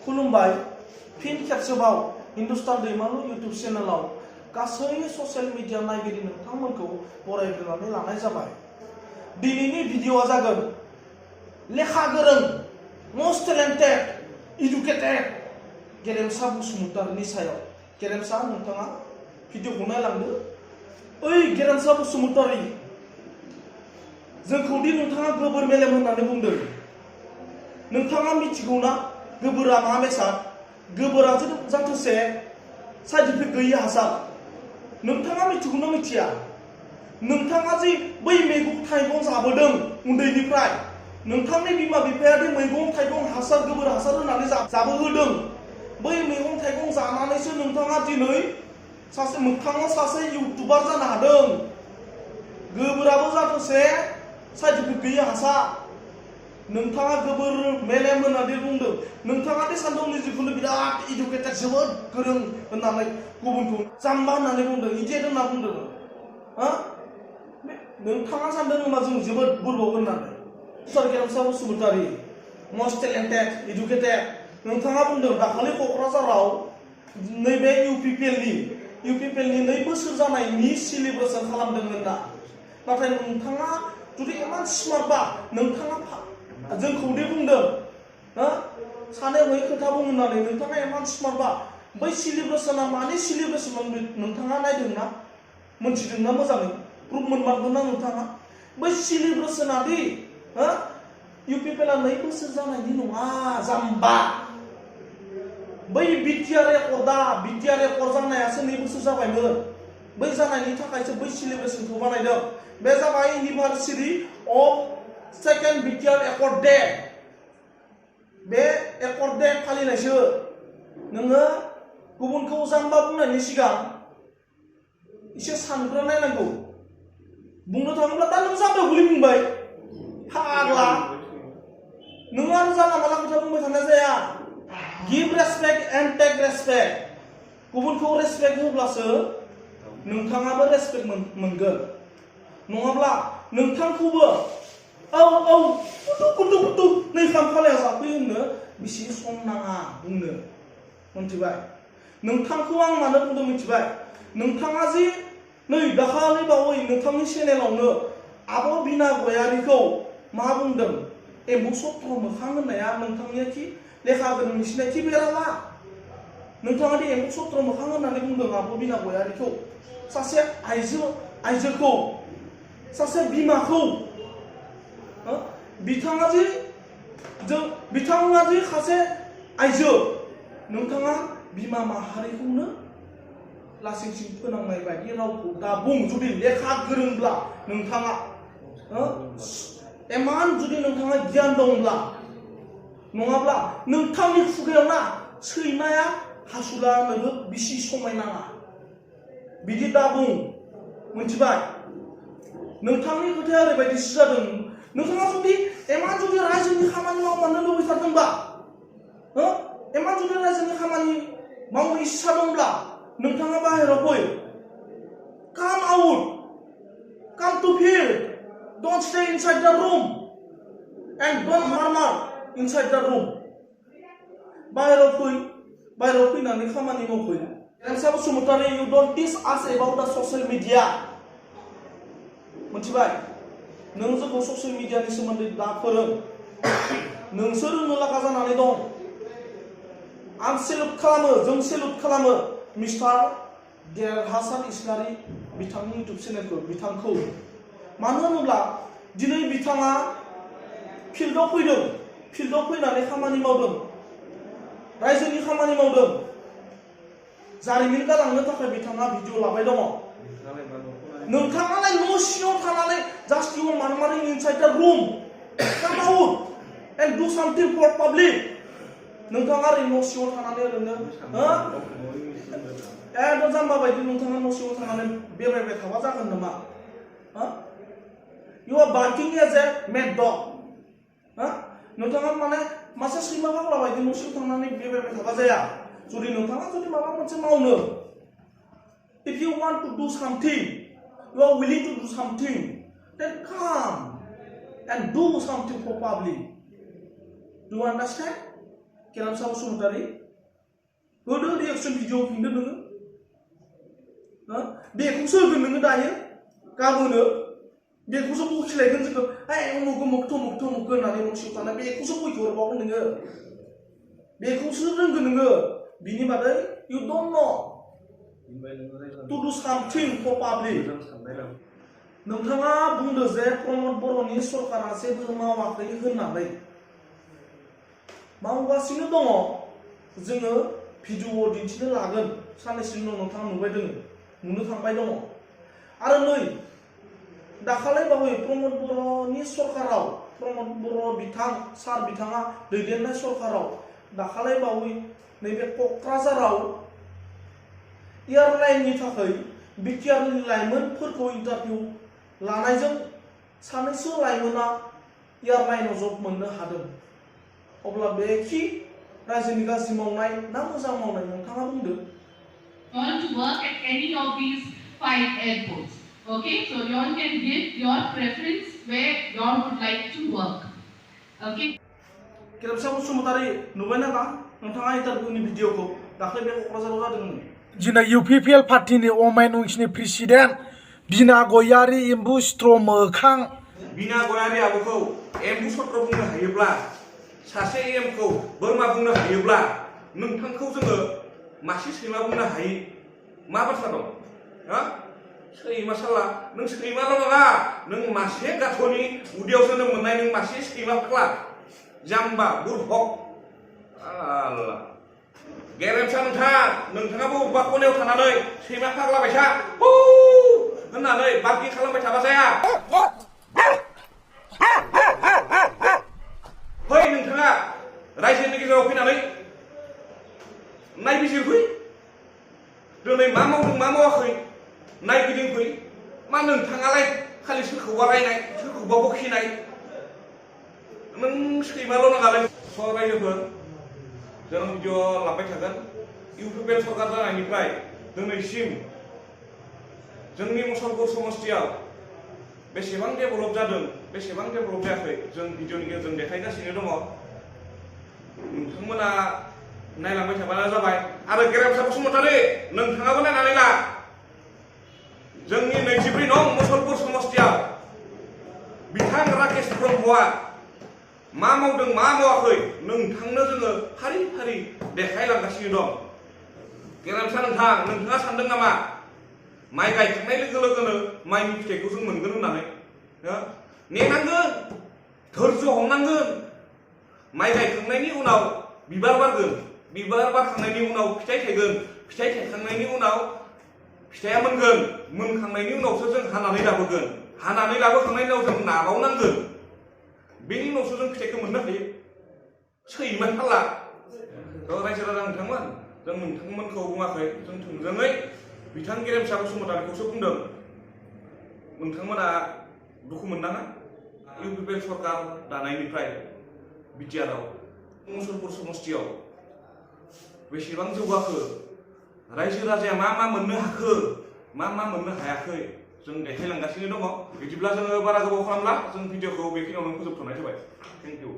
खुलुमबाय फिन खेबसेबाव हिन्दुस्तान दैमालु यूट्यूब चेनेलाव गासै ससियेल मीडिया नायगिरि नोंथांमोनखौ बरायग्रोनानै लानाय जाबाय। दिनैनि भिडिअआ जागोन लेखा गोरों मोस्ट टेलेन्टेड एडुकेटेड गेरेमसा बसुमतारीनि सायाव। गेरेमसा नोंथाङा भिडिअखौ नायलांदो। ओइ गेरेमसा बसुमतारी, जोंखौदि नोंथाङा गोबोर मेलेम होननानै बुंदों, नोंथाङा मिथिगौ ना गोबोरा मा बेसाद? गोबोरा जाथोसे साइन्टिफिक गैयि हासार। नोंथाङा मिथिगौ ना मिथिया? नोंथाङा जे बै मैगं थाइगं जाबोदों उन्दैनिफ्राय, नोंथांनि बिमा बिफाया दि मैगं थाइगं हासार गोबोर हासार होनानै जाबोहोदों, बै मैगं थाइगं जानानैसो नोंथाङा दिनै मोगथाङाव सासे इउटुबार जानो हादों। गोबोराबो जाथोसे साइन्टिफिक गैयि हासार। नोंथाङा गोबोर मेलेम होननानै बुंदों, नोंथाङा दि सानदों निजेखौनो बिराद इडुकेटेड जोबोद गोरों होननानै, गुबुनखौ जाम्बा होननानै बुंदों, इडियेट होनना बुंदों। नोंथाङा सानदों होनबा जों जोबोद बुरबक होननानै। गेरेमसा बसुमतारी मोस्ट टेलेन्टेड एडुकेटेड, नोंथाङा बुंदों दाखालि क'क्राझाराव नैबे इउपिपिएलनि 2 बोसोर जानायनि सेलिब्रेसन खालामदों होनना। नाथाय नोंथाङा जुदि इमान स्मार्टबा, नोंथाङा जोंखौदि बुंदों सानै हयै खोथा बुं होननानै, नोंथाङा इमान स्मार्टबा बै सेलिब्रेसना मानि सेलिब्रेसन नोंथाङा नायदोंना, मोनथिदोंना मोजाङै? प्रुफ मोनमारगोन ना नोंथाङा? बै सेलिब्रेसना दि इउपिपिएलआ 2 बोसोर जानायनि नङा, जाम्बा। बै बिटिआर रेकर्ड जानायासो 2 बोसोर जाबायमोन। बै जानायनि थाखायसो बै सेलिब्रेसनखौ बानायदों। बे जाबाय anniversary of second BTR accord day. बे एकर्ड डे फालिनायसो। नोङो गुबुनखौ जाम्बा बुंनायनि सिगां एसे सानग्रोना नायनांगौ। बुंनो थाङोब्ला दा नों जाम्बायाव गोलैफिनबाय, फाग्ला। नों आरो जानला माला खोथा बुंबाय थानाय जाया। Give respect and tech respect. गुबुनखौ रेसपेक्ट होब्लासो नोंथाङाबो रेसपेक्ट मोनगोन। नङाब्ला नोंथांखौबो कुटु नै खामखालाया जाफैयो होननो बिसि सम नाङा बुंनो। मिथिबाय? नोंथांखौ आं मानो बुंदों मिथिबाय? नोंथाङा जे नै दाखालि बावै नोंथांनि चेनेलावनो आब' बिना गयारिखौ मा बुंदों? एम्बु सत्र मोखां होननाया नोंथांनिया कि लेखा गोरोंनि सिनायथि बेरामा? नोंथाङा दि एम्बु सत्र मोखां होननानै बुंदों आब' बिना गयारिखौ, सासे आइजोखौ, सासे बिमाखौ। बिथाङा जे सासे आइजो, नोंथाङा बिमा माहारिखौनो लासिंसिं फोनांनाय बायदि रावखौ दा बुं। जुदि लेखा गोरोंब्ला नोंथाङा, एमान जुदि नोंथाङा गियान दंब्ला, नङाब्ला नोंथांनि खुगायाव ना सैमाया हासुला नोङो बिसि समायनाङा बिदि दा बुं। मिथिबाय? नोंथांनि खोथाया ओरैबायदिसो जादों, नोंथाङा जुदि एमान जुदि रायजोनि खामानि मावनो लुबैथारदोंबा, एमान जुदि रायजोनि खामानि मावनो इस्सा दंब्ला, नोंथाङा बाहेराव फै। Come out, come to field, don't stay inside the room and don't murmur inside the room. बाहेराव फैनानै खामानि मावफै। गेरेमसा Basumatary, you don't teach us about the social media. मिथिबाय? नों जोंखौ ससियेल मिडियानि सोमोन्दै दा फोरों। नोंसो रोंनो लागा जानानै दं। आं सेलुट खालामो, जों सेलुट खालामो मिस्टार देरहासार इस्लारि बिथांनि इउटुब चेनेलखौ, बिथांखौ। मानो होनोब्ला दिनै बिथाङा फिल्डआव फैदों, फिल्डआव फैनानै खामानि मावदों, रायजोनि खामानि मावदों। जारिमिन गालांनो थाखाय बिथाङा भिडिअ लाबाय दङ। नोंथाङालाय न' सिङाव थानानै just you are murmuring inside the room. Come out and do something for public. नोंथाङा ओरै न' सिङाव थानानै ओरैनो एकदम जाम्बा बायदि नोंथाङा न' सिङाव थानानै बेरायबाय थाबा जागोन नामा? You are barking as a mad dog. नोंथाङा माने मासे सैमा फाग्ला बायदि न' सिङाव थांनानै बेरायबाय थाबा जाया। जुदि नोंथाङा माबा मोनसे मावनो, if you want to do something, you are willing to do something, then come and do something for public. Do you understand? गेरेमसा बसुमतारी होदो रिएक्शन भिडिअ फिनदो नोङो बेखौसो होगोन नोङो दायो गाबोनो बेखौसो बखिलायगोन जोङो उमुक उमुक थमुक थमुक होननानै न'सिङाव थानाय बेखौसो बखि हरबावगोन नोङो बेखौसो रोंगोन नोङो बिनि बादै you don't know to do something for public नोंथाङा बुंदो जे प्रमद बर'नि सरकारा जेबो मावाखै होननानै मावगासिनो दङ जोङो भिडिअ दिन्थिनो लागोन साननैसोनि उनाव नोंथाङा नुबाय दङ नुनो थांबाय दङ आरो नै दाखालै बावै प्रमद बर'नि सरकाराव प्रमद बर' बिथां सार बिथाङा दैदेननाय सरकाराव दाखालै बावै नैबे क'क्राझाराव एयारलाइननि थाखाय बिटिआरनि लाइमोनफोरखौ इन्टारभिउ लानायजों सानैसो लाइमोना एयारलाइनाव जब मोननो हादों अब्ला बेखि रायजोनि गाज्रि मावनाय ना मोजां मावनाय नोंथाङा बुंदो want to work at any of these 5 airports. Okay, so you all can give your preference where you all would like to work. Okay. गेरेमसा बसुमतारी नुबाय नामा नोंथाङा इन्टारभिउनि भिडिअखौ दाख्लै बे क'क्राझाराव जादोंमोन दिनै इउपिपिएल पार्टीनि अमेन उइंसनि प्रेसिडेन्ट बिना गयारि एम्बु स्ट्र मोखां बिना गयारि आबुखौ एम्बु सत्र बुंनो हायोब्ला सासे एमखौ बोरमा बुंनो हायोब्ला नोंथांखौ जोङो मासे सैमा बुंनो हायो मा बाथ्रा दं सैमा साला नों सैमाल' नङा नों मासे गाथ'नि उदैयाव जोनोम मोननाय नों मासे सैमा फाग्ला जाम्बा बुरबक आल्ला गेरेमसा नोंथाङाबो अबेबा खनायाव थानानै सैमा फाग्ला बायसा होननानै बार्किं खालामबाय थाबा जाया फै नोंथाङा रायजोनि गेजेराव फैनानै नायबिजिरफै दिनै मा मावदों मा मावाखै नायगिदिंफै मा नोंथाङालाय खालि सोरखौबा रायनाय सोरखौबा बखिनाय नों सैमाल' नङालाय रायजोफोर जों भिडिअ लांबाय थागोन इउपिपिएल सरकार जानायनिफ्राय दिनैसिम जोंनि मुसलपुर समस्तियाव बेसेबां डेभेलप जादों बेसेबां डेभेलप जायाखै जों भिडिअनि गेजेरजों देखायगासिनो दङ नोंथांमोना नायलांबाय थाबानो जाबाय आरो गेरेमसा बसुमतारी नोंथाङाबो नायनानै ला जोंनि 24 नं मुसलपुर समस्तियाव बिथां राकेश ब्रह्मआ मा मावदों मा मावाखै नोंथांनो जोङो फारि फारि देखायलांगासिनो दं गेरेमसा नोंथाङा सानदों नामा माइ गायखांनाय लोगो लोगोनो माइनि फिथाइखौ जों मोनगोन होननानै नेनांगोन धैर्य हमनांगोन माइ गायखांनायनि उनाव बिबार बारगोन बिबार बारखांनायनि उनाव फिथाइ थायगोन फिथाइ थायखांनायनि उनाव फिथाइया मोनगोन मोनखांनायनि उनावसो जों हानानै लाबोगोन हानानै लाबोखांनायनि उनाव जों नाबावनांगोन बेनि उनावसो जों फिथाइखौ मोननो हायो सैमा फाल्ला रायजो राजा नोंथांमोन जों नोंथांमोनखौ बुङाखै जों थोंजोङै बिथां गेरेमसा बसुमतारीखौसो बुंदों नोंथांमोना दुखु मोननाङा इउपिपिएल सरकार दानायनिफ्राय बिटिआरआव मुसलपुर समस्तियाव बेसेबां जौगाखो रायजो राजाया मा मा मोननो हाखो मा मा मोननो हायाखै जों देखायलांगासिनो दङ बिदिब्ला जोङो बारा गोबाव खालामला जों भिडिअखौ बेखिनियावनो फोजोबथ'नाय जाबाय थेंक इउ